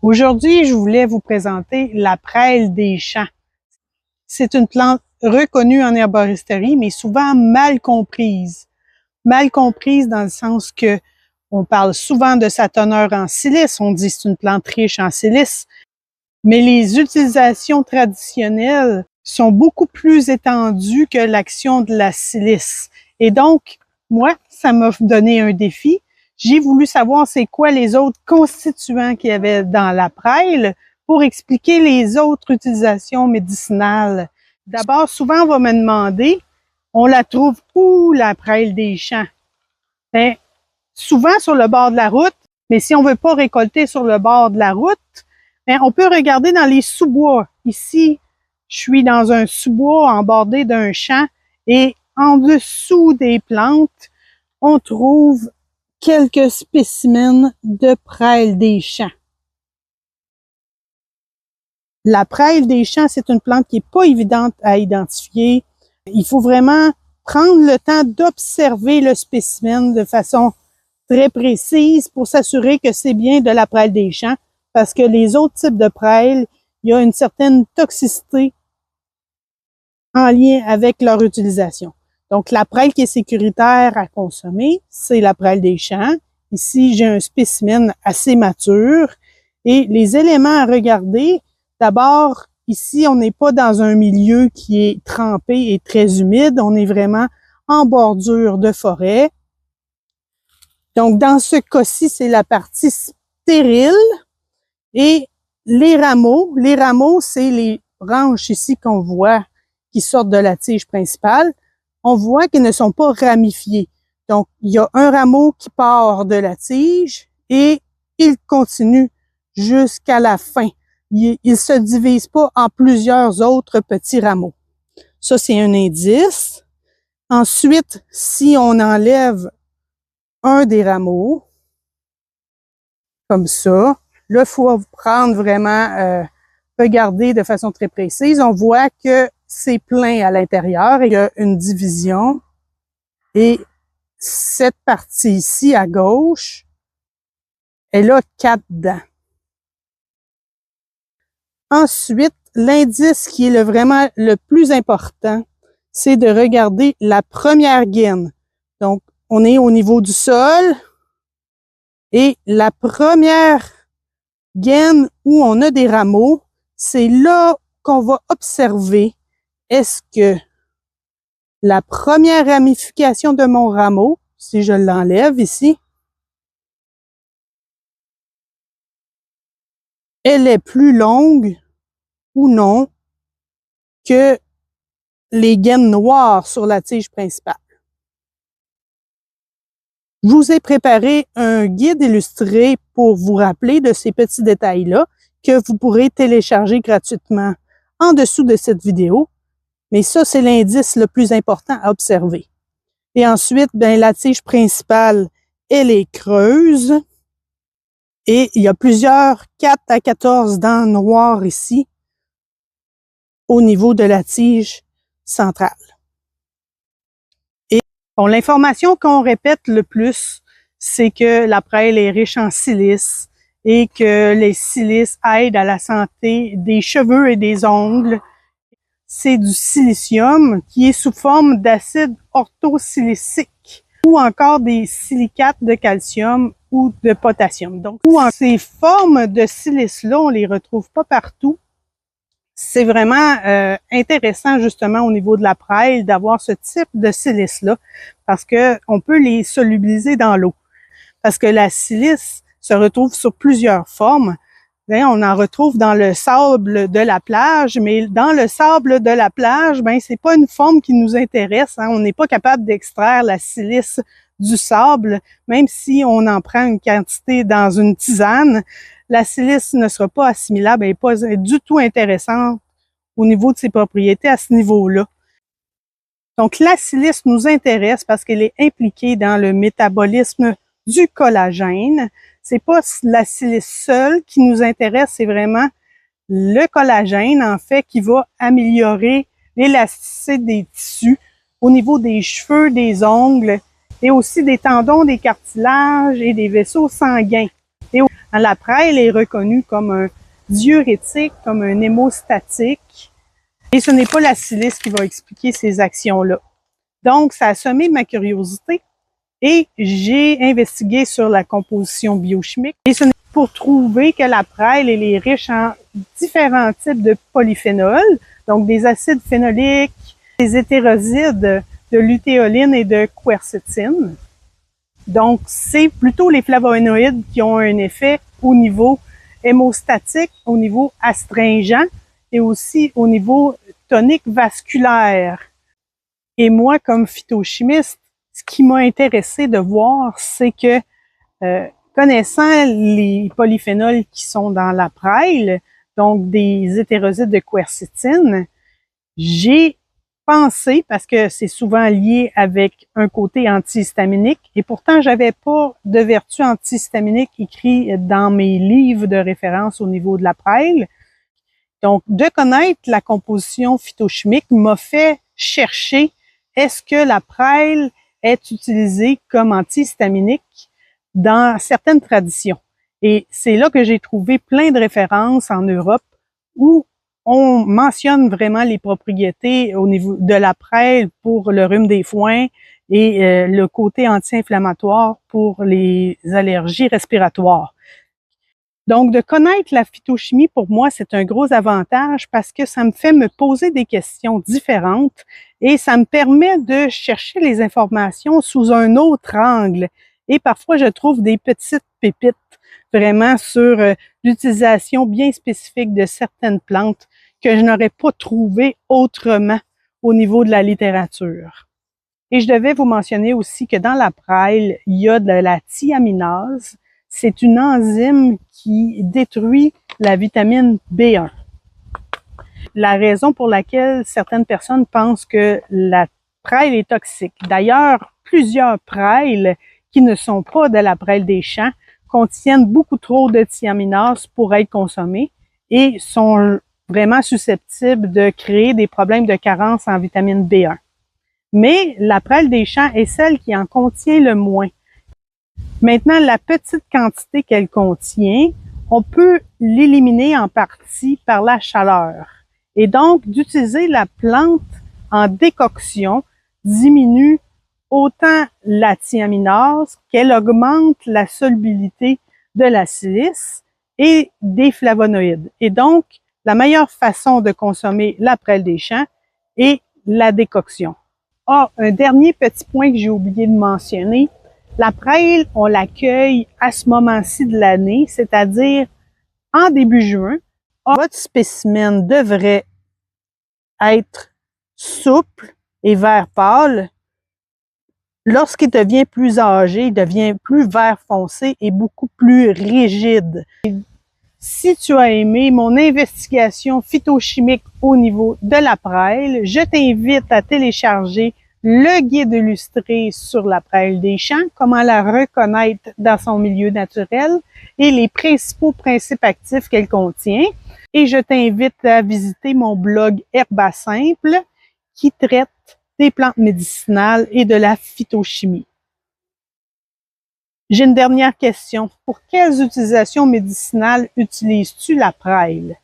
Aujourd'hui, je voulais vous présenter la prêle des champs. C'est une plante reconnue en herboristerie, mais souvent mal comprise. Mal comprise dans le sens que on parle souvent de sa teneur en silice, on dit que c'est une plante riche en silice, mais les utilisations traditionnelles sont beaucoup plus étendues que l'action de la silice. Et donc, moi, ça m'a donné un défi. J'ai voulu savoir c'est quoi les autres constituants qu'il y avait dans la prêle pour expliquer les autres utilisations médicinales. D'abord, souvent, on va me demander, on la trouve où, la prêle des champs? Bien, souvent sur le bord de la route, mais si on veut pas récolter sur le bord de la route, bien, on peut regarder dans les sous-bois. Ici, je suis dans un sous-bois embordé d'un champ et en dessous des plantes, on trouve quelques spécimens de prêle des champs. La prêle des champs, c'est une plante qui n'est pas évidente à identifier. Il faut vraiment prendre le temps d'observer le spécimen de façon très précise pour s'assurer que c'est bien de la prêle des champs, parce que les autres types de prêle, il y a une certaine toxicité en lien avec leur utilisation. Donc, la prêle qui est sécuritaire à consommer, c'est la prêle des champs. Ici, j'ai un spécimen assez mature. Et les éléments à regarder, d'abord, ici, on n'est pas dans un milieu qui est trempé et très humide. On est vraiment en bordure de forêt. Donc, dans ce cas-ci, c'est la partie stérile. Et les rameaux, c'est les branches ici qu'on voit qui sortent de la tige principale. On voit qu'ils ne sont pas ramifiés. Donc, il y a un rameau qui part de la tige et il continue jusqu'à la fin. Il se divise pas en plusieurs autres petits rameaux. Ça, c'est un indice. Ensuite, si on enlève un des rameaux, comme ça, là, il faut prendre vraiment, regarder de façon très précise. On voit que c'est plein à l'intérieur et il y a une division. Et cette partie ici, à gauche, elle a 4 dents. Ensuite, l'indice qui est vraiment le plus important, c'est de regarder la première gaine. Donc, on est au niveau du sol et la première gaine où on a des rameaux, c'est là qu'on va observer est-ce que la première ramification de mon rameau, si je l'enlève ici, elle est plus longue ou non que les gaines noires sur la tige principale. Je vous ai préparé un guide illustré pour vous rappeler de ces petits détails-là que vous pourrez télécharger gratuitement en dessous de cette vidéo. Mais ça, c'est l'indice le plus important à observer. Et ensuite, ben, la tige principale, elle est creuse. Et il y a plusieurs 4 à 14 dents noires ici, au niveau de la tige centrale. Et bon, l'information qu'on répète le plus, c'est que la prêle est riche en silice et que les silices aident à la santé des cheveux et des ongles. C'est du silicium qui est sous forme d'acide orthosilicique ou encore des silicates de calcium ou de potassium. Donc, ces formes de silice-là, on les retrouve pas partout. C'est vraiment intéressant justement au niveau de la prêle d'avoir ce type de silice-là parce que on peut les solubiliser dans l'eau. Parce que la silice se retrouve sur plusieurs formes. On en retrouve dans le sable de la plage, mais dans le sable de la plage, ben c'est pas une forme qui nous intéresse. Hein. On n'est pas capable d'extraire la silice du sable, même si on en prend une quantité dans une tisane. La silice ne sera pas assimilable, elle n'est pas du tout intéressante au niveau de ses propriétés à ce niveau-là. Donc la silice nous intéresse parce qu'elle est impliquée dans le métabolisme du collagène. C'est pas la silice seule qui nous intéresse, c'est vraiment le collagène, en fait, qui va améliorer l'élasticité des tissus au niveau des cheveux, des ongles et aussi des tendons, des cartilages et des vaisseaux sanguins. La praille est reconnue comme un diurétique, comme un hémostatique, et ce n'est pas la silice qui va expliquer ces actions-là. Donc, ça a semé ma curiosité et j'ai investigué sur la composition biochimique. Et ce n'est pour trouver que la praille elle est riche en différents types de polyphénols, donc des acides phénoliques, des hétérosides de lutéoline et de quercétine. Donc, c'est plutôt les flavonoïdes qui ont un effet au niveau hémostatique, au niveau astringent et aussi au niveau tonique vasculaire. Et moi, comme phytochimiste, ce qui m'a intéressé de voir, c'est que connaissant les polyphénols qui sont dans la praille, donc des hétérosides de quercétine, j'ai pensé, parce que c'est souvent lié avec un côté antihistaminique, et pourtant j'avais pas de vertu antihistaminique écrit dans mes livres de référence au niveau de la praille. Donc, de connaître la composition phytochimique m'a fait chercher est-ce que la praille est utilisée comme antihistaminique dans certaines traditions. Et c'est là que j'ai trouvé plein de références en Europe où on mentionne vraiment les propriétés au niveau de la praille pour le rhume des foins et le côté anti-inflammatoire pour les allergies respiratoires. Donc, de connaître la phytochimie, pour moi, c'est un gros avantage parce que ça me fait me poser des questions différentes et ça me permet de chercher les informations sous un autre angle. Et parfois, je trouve des petites pépites vraiment sur l'utilisation bien spécifique de certaines plantes que je n'aurais pas trouvées autrement au niveau de la littérature. Et je devais vous mentionner aussi que dans la praille, il y a de la thiaminase. C'est une enzyme qui détruit la vitamine B1. La raison pour laquelle certaines personnes pensent que la praille est toxique. D'ailleurs, plusieurs prailles qui ne sont pas de la praille des champs contiennent beaucoup trop de thiaminase pour être consommées et sont vraiment susceptibles de créer des problèmes de carence en vitamine B1. Mais la praille des champs est celle qui en contient le moins. Maintenant, la petite quantité qu'elle contient, on peut l'éliminer en partie par la chaleur. Et donc, d'utiliser la plante en décoction diminue autant la thiaminase qu'elle augmente la solubilité de la silice et des flavonoïdes. Et donc, la meilleure façon de consommer la praille des champs est la décoction. Ah, un dernier petit point que j'ai oublié de mentionner. La praille, on l'accueille à ce moment-ci de l'année, c'est-à-dire en début juin. Votre spécimen devrait être souple et vert pâle. Lorsqu'il devient plus âgé, il devient plus vert foncé et beaucoup plus rigide. Si tu as aimé mon investigation phytochimique au niveau de la praille, je t'invite à télécharger le guide illustré sur la praille des champs, comment la reconnaître dans son milieu naturel et les principaux principes actifs qu'elle contient. Et je t'invite à visiter mon blog Herba Simple qui traite des plantes médicinales et de la phytochimie. J'ai une dernière question. Pour quelles utilisations médicinales utilises-tu la praille?